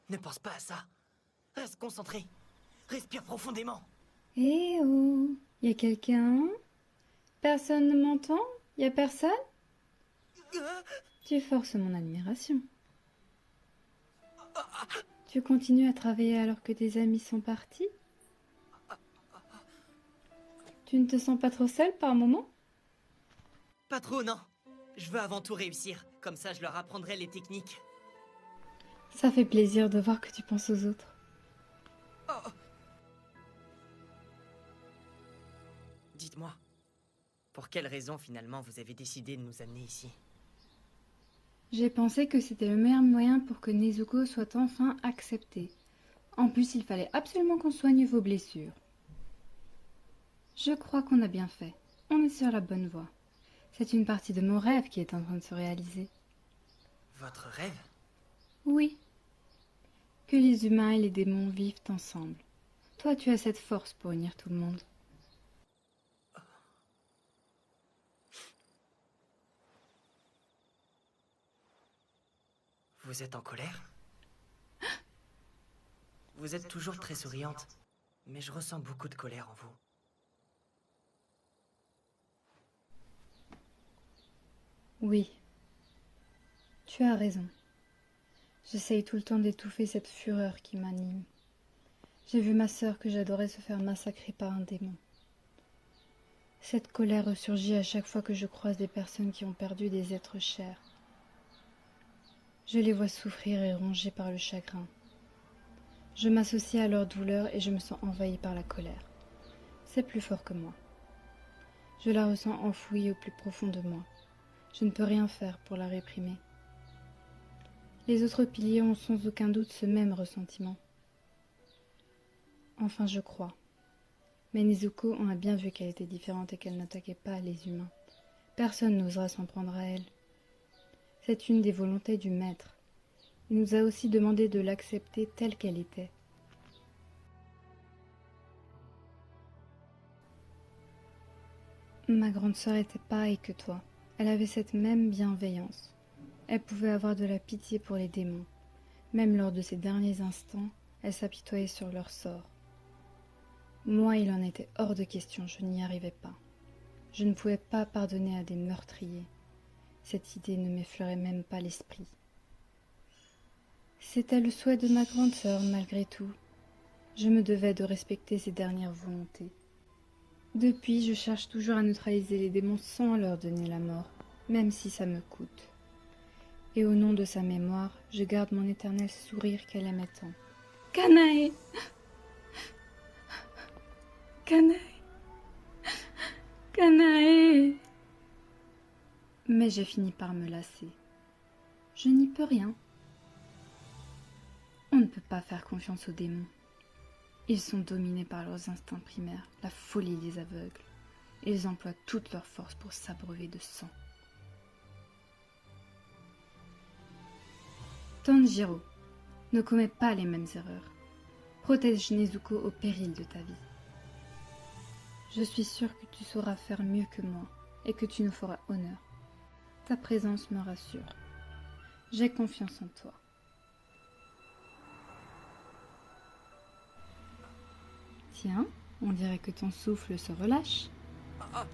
Ne pense pas à ça. Reste concentré. Respire profondément. Eh oh, y a quelqu'un? Personne ne m'entend? Y a personne? Tu forces mon admiration. Tu continues à travailler alors que tes amis sont partis? Tu ne te sens pas trop seul par moment? Pas trop, non. Je veux avant tout réussir. Comme ça, je leur apprendrai les techniques. Ça fait plaisir de voir que tu penses aux autres. Oh. Dites-moi, pour quelle raison finalement vous avez décidé de nous amener ici? J'ai pensé que c'était le meilleur moyen pour que Nezuko soit enfin accepté. En plus, il fallait absolument qu'on soigne vos blessures. Je crois qu'on a bien fait. On est sur la bonne voie. C'est une partie de mon rêve qui est en train de se réaliser. Votre rêve? Oui, que les humains et les démons vivent ensemble. Toi, tu as cette force pour unir tout le monde. Vous êtes en colère? Vous êtes toujours très souriante, mais je ressens beaucoup de colère en vous. Oui, tu as raison. J'essaye tout le temps d'étouffer cette fureur qui m'anime. J'ai vu ma sœur que j'adorais se faire massacrer par un démon. Cette colère ressurgit à chaque fois que je croise des personnes qui ont perdu des êtres chers. Je les vois souffrir et rongés par le chagrin. Je m'associe à leur douleur et je me sens envahie par la colère. C'est plus fort que moi. Je la ressens enfouie au plus profond de moi. Je ne peux rien faire pour la réprimer. Les autres piliers ont sans aucun doute ce même ressentiment. Enfin, je crois. Mais Nezuko, on a bien vu qu'elle était différente et qu'elle n'attaquait pas les humains. Personne n'osera s'en prendre à elle. C'est une des volontés du maître. Il nous a aussi demandé de l'accepter telle qu'elle était. Ma grande sœur était pareille que toi. Elle avait cette même bienveillance. Elle pouvait avoir de la pitié pour les démons. Même lors de ses derniers instants, elle s'apitoyait sur leur sort. Moi, il en était hors de question, je n'y arrivais pas. Je ne pouvais pas pardonner à des meurtriers. Cette idée ne m'effleurait même pas l'esprit. C'était le souhait de ma grande sœur, malgré tout. Je me devais de respecter ses dernières volontés. Depuis, je cherche toujours à neutraliser les démons sans leur donner la mort, même si ça me coûte. Et au nom de sa mémoire, je garde mon éternel sourire qu'elle aimait tant. Kanae! Kanae! Kanae! Mais j'ai fini par me lasser. Je n'y peux rien. On ne peut pas faire confiance aux démons. Ils sont dominés par leurs instincts primaires, la folie les aveugle. Ils emploient toute leur force pour s'abreuver de sang. Tanjiro, ne commets pas les mêmes erreurs. Protège Nezuko au péril de ta vie. Je suis sûre que tu sauras faire mieux que moi et que tu nous feras honneur. Ta présence me rassure. J'ai confiance en toi. Tiens, on dirait que ton souffle se relâche. Ah, ah,